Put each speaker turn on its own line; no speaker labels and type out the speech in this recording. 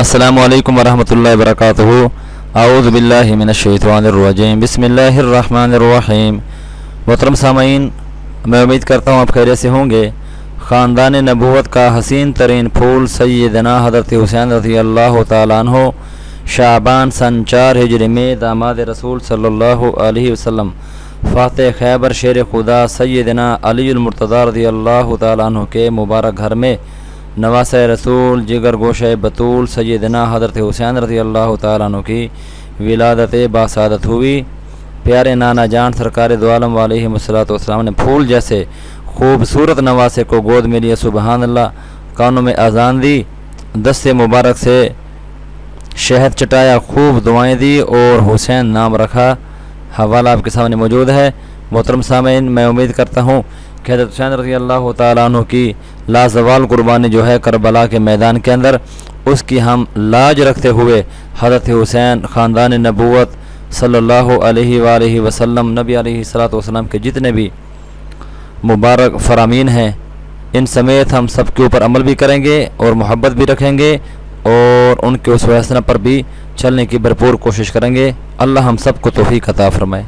السلام علیکم ورحمۃ اللہ وبرکاتہ۔ اعوذ باللہ من الشیطان الرجیم، بسم اللہ الرحمن الرحیم۔ محترم سامعین، میں امید کرتا ہوں آپ خیریت سے ہوں گے۔ خاندان نبوت کا حسین ترین پھول سیدنا حضرت حسین رضی اللہ تعالیٰ عنہ شعبان سن 4 ہجری میں داماد رسول صلی اللہ علیہ وسلم فاتح خیبر شیر خدا سیدنا علی المرتضیٰ رضی اللہ تعالیٰ عنہ کے مبارک گھر میں نواسہ رسول جگر گوشہ بطول سیدنا حضرت حسین رضی اللہ تعالیٰ عنہ کی ولادت باسعادت ہوئی۔ پیارے نانا جان سرکار دو عالم علیہ السلام نے پھول جیسے خوبصورت نواسے کو گود میں لیا، سبحان اللہ۔ کانوں میں اذان دی، دست مبارک سے شہد چٹایا، خوب دعائیں دی اور حسین نام رکھا۔ حوالہ آپ کے سامنے موجود ہے۔ محترم سامعین، میں امید کرتا ہوں کہ حضرت حسین رضی اللہ تعالیٰ عنہ کی لازوال قربانی جو ہے کربلا کے میدان کے اندر، اس کی ہم لاج رکھتے ہوئے حضرت حسین خاندان نبوت صلی اللہ علیہ وآلہ وسلم نبی علیہ الصلوۃ والسلام کے جتنے بھی مبارک فرامین ہیں، ان سمیت ہم سب کے اوپر عمل بھی کریں گے اور محبت بھی رکھیں گے اور ان کے اسوہ حسنہ پر بھی چلنے کی بھرپور کوشش کریں گے۔ اللہ ہم سب کو توفیق عطا فرمائے۔